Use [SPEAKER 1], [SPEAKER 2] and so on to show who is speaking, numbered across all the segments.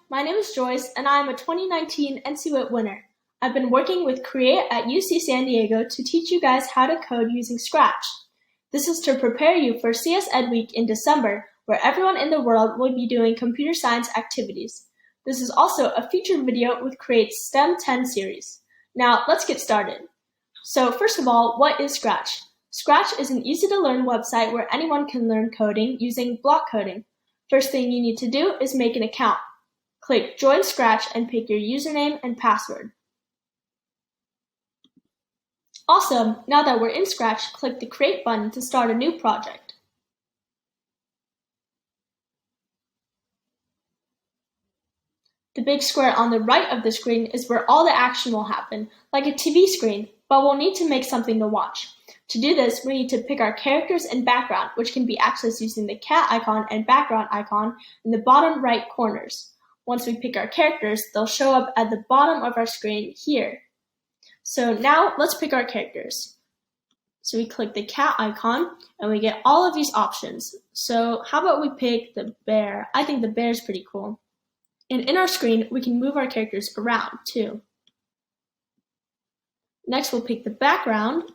[SPEAKER 1] My name is Joyce, and I am a 2019 NCWIT winner. I've been working with Create at UC San Diego to teach you guys how to code using Scratch. This is to prepare you for CS Ed Week in December, where everyone in the world will be doing computer science activities. This is also a featured video with Create's STEM 10 series. Now, let's get started. So first of all, what is Scratch? Scratch is an easy-to-learn website where anyone can learn coding using block coding. First thing you need to do is make an account. Click Join Scratch and pick your username and password. Awesome! Now that we're in Scratch, click the Create button to start a new project. The big square on the right of the screen is where all the action will happen, like a TV screen, but we'll need to make something to watch. To do this, we need to pick our characters and background, which can be accessed using the cat icon and background icon in the bottom right corners. Once we pick our characters, they'll show up at the bottom of our screen here. So now let's pick our characters. So we click the cat icon and we get all of these options. So how about we pick the bear? I think the bear is pretty cool. And in our screen, we can move our characters around too. Next, we'll pick the background.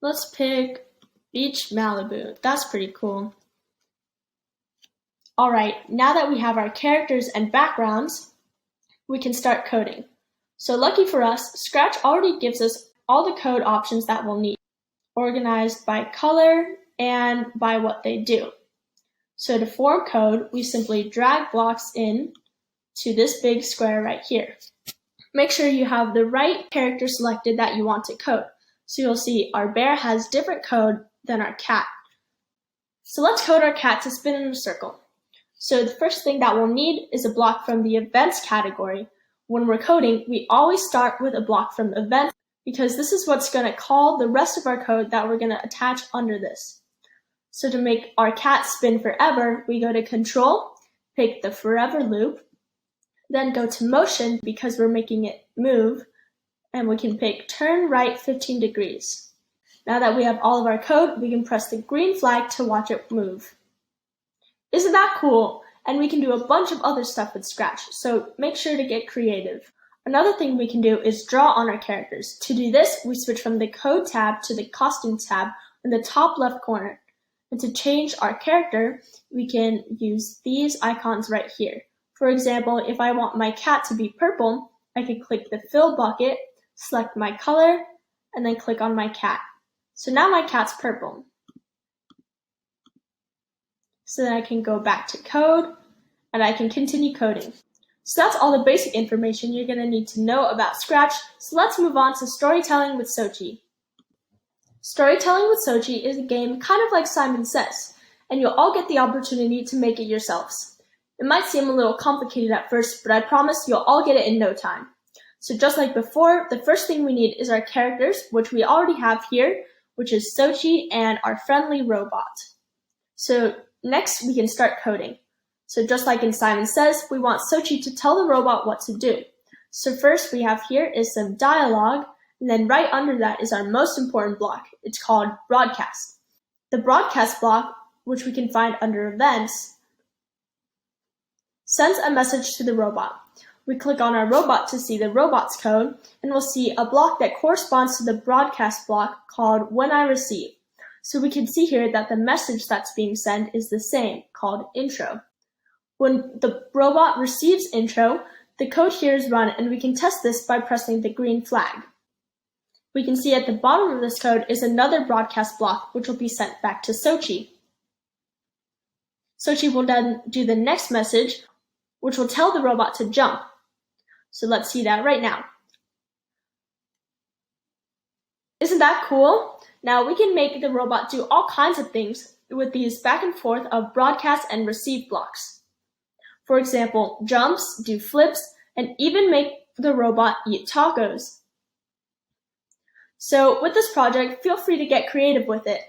[SPEAKER 1] Let's pick Beach Malibu. That's pretty cool. Alright, now that we have our characters and backgrounds, we can start coding. So lucky for us, Scratch already gives us all the code options that we'll need, organized by color and by what they do. So to form code, we simply drag blocks in to this big square right here. Make sure you have the right character selected that you want to code. So you'll see our bear has different code than our cat. So let's code our cat to spin in a circle. So the first thing that we'll need is a block from the events category. When we're coding, we always start with a block from events because this is what's going to call the rest of our code that we're going to attach under this. So to make our cat spin forever, we go to Control, pick the forever loop, then go to Motion because we're making it move, and we can pick turn right 15 degrees. Now that we have all of our code, we can press the green flag to watch it move. Isn't that cool? And we can do a bunch of other stuff with Scratch, so make sure to get creative. Another thing we can do is draw on our characters. To do this, we switch from the Code tab to the Costumes tab in the top left corner. And to change our character, we can use these icons right here. For example, if I want my cat to be purple, I can click the Fill bucket, select my color, and then click on my cat. So now my cat's purple. So then I can go back to code, and I can continue coding. So that's all the basic information you're going to need to know about Scratch, so let's move on to Storytelling with Sochi. Storytelling with Sochi is a game kind of like Simon Says, and you'll all get the opportunity to make it yourselves. It might seem a little complicated at first, but I promise you'll all get it in no time. So just like before, the first thing we need is our characters, which we already have here, which is Sochi and our friendly robot. So next, we can start coding. So just like in Simon Says, we want Sochi to tell the robot what to do. So first we have here is some dialogue, and then right under that is our most important block. It's called Broadcast. The Broadcast block, which we can find under Events, sends a message to the robot. We click on our robot to see the robot's code, and we'll see a block that corresponds to the Broadcast block called When I Receive. So we can see here that the message that's being sent is the same, called Intro. When the robot receives Intro, the code here is run, and we can test this by pressing the green flag. We can see at the bottom of this code is another broadcast block, which will be sent back to Sochi. Sochi will then do the next message, which will tell the robot to jump. So let's see that right now. Isn't that cool? Now we can make the robot do all kinds of things with these back and forth of broadcast and receive blocks. For example, jumps, do flips, and even make the robot eat tacos. So with this project, feel free to get creative with it.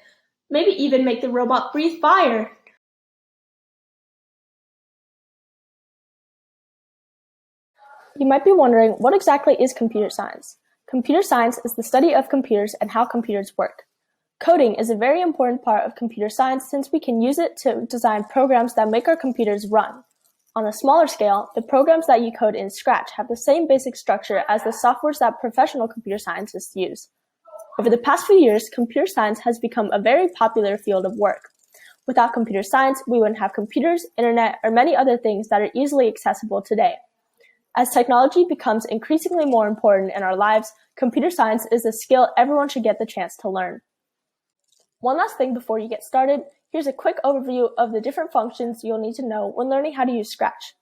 [SPEAKER 1] Maybe even make the robot breathe fire. You might be wondering, what exactly is computer science? Computer science is the study of computers and how computers work. Coding is a very important part of computer science since we can use it to design programs that make our computers run. On a smaller scale, the programs that you code in Scratch have the same basic structure as the softwares that professional computer scientists use. Over the past few years, computer science has become a very popular field of work. Without computer science, we wouldn't have computers, internet, or many other things that are easily accessible today. As technology becomes increasingly more important in our lives, computer science is a skill everyone should get the chance to learn. One last thing before you get started, here's a quick overview of the different functions you'll need to know when learning how to use Scratch.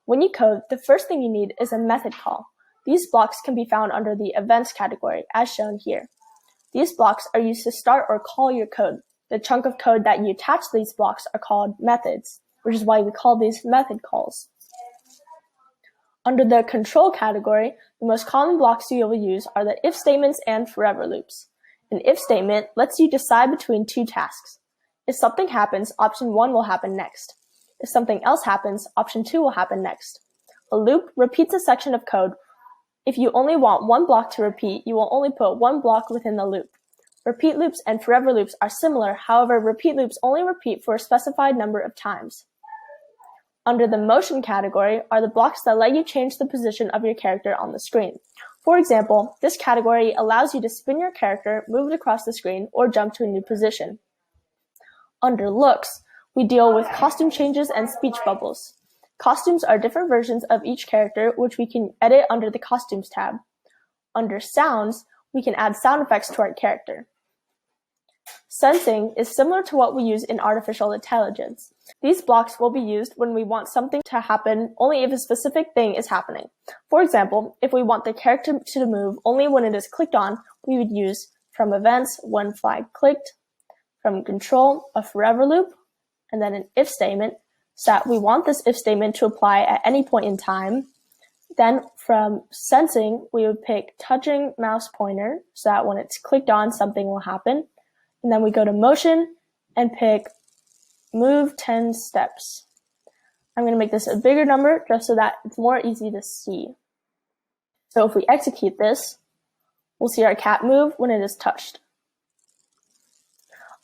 [SPEAKER 1] When you code, the first thing you need is a method call. These blocks can be found under the Events category, as shown here. These blocks are used to start or call your code. The chunk of code that you attach to these blocks are called methods, which is why we call these method calls. Under the Control category, the most common blocks you will use are the if statements and forever loops. An if statement lets you decide between two tasks. If something happens, option 1 will happen next. If something else happens, option 2 will happen next. A loop repeats a section of code. If you only want one block to repeat, you will only put one block within the loop. Repeat loops and forever loops are similar, however, repeat loops only repeat for a specified number of times. Under the Motion category are the blocks that let you change the position of your character on the screen. For example, this category allows you to spin your character, move it across the screen, or jump to a new position. Under Looks, we deal with costume changes and speech bubbles. Costumes are different versions of each character, which we can edit under the Costumes tab. Under Sounds, we can add sound effects to our character. Sensing is similar to what we use in artificial intelligence. These blocks will be used when we want something to happen only if a specific thing is happening. For example, if we want the character to move only when it is clicked on, we would use from Events, when flag clicked, from Control, a forever loop, and then an if statement, so that we want this if statement to apply at any point in time. Then from Sensing, we would pick touching mouse pointer, so that when it's clicked on, something will happen. And then we go to Motion and pick move 10 steps. I'm going to make this a bigger number just so that it's more easy to see. So if we execute this, we'll see our cat move when it is touched.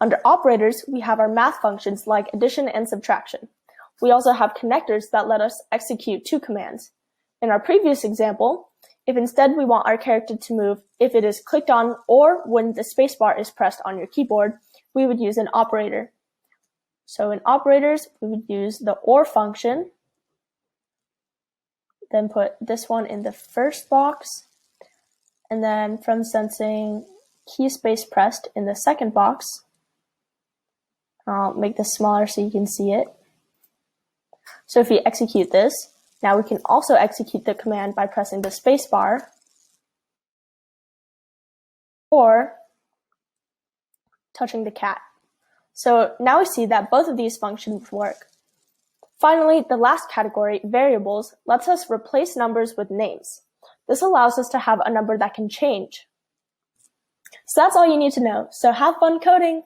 [SPEAKER 1] Under Operators, we have our math functions like addition and subtraction. We also have connectors that let us execute two commands. In our previous example, if instead we want our character to move if it is clicked on or when the spacebar is pressed on your keyboard, we would use an operator. So in Operators, we would use the OR function, then put this one in the first box, and then from Sensing, key space pressed in the second box. I'll make this smaller so you can see it. So if we execute this, now we can also execute the command by pressing the space bar or touching the cat. So now we see that both of these functions work. Finally, the last category, variables, lets us replace numbers with names. This allows us to have a number that can change. So that's all you need to know. So have fun coding!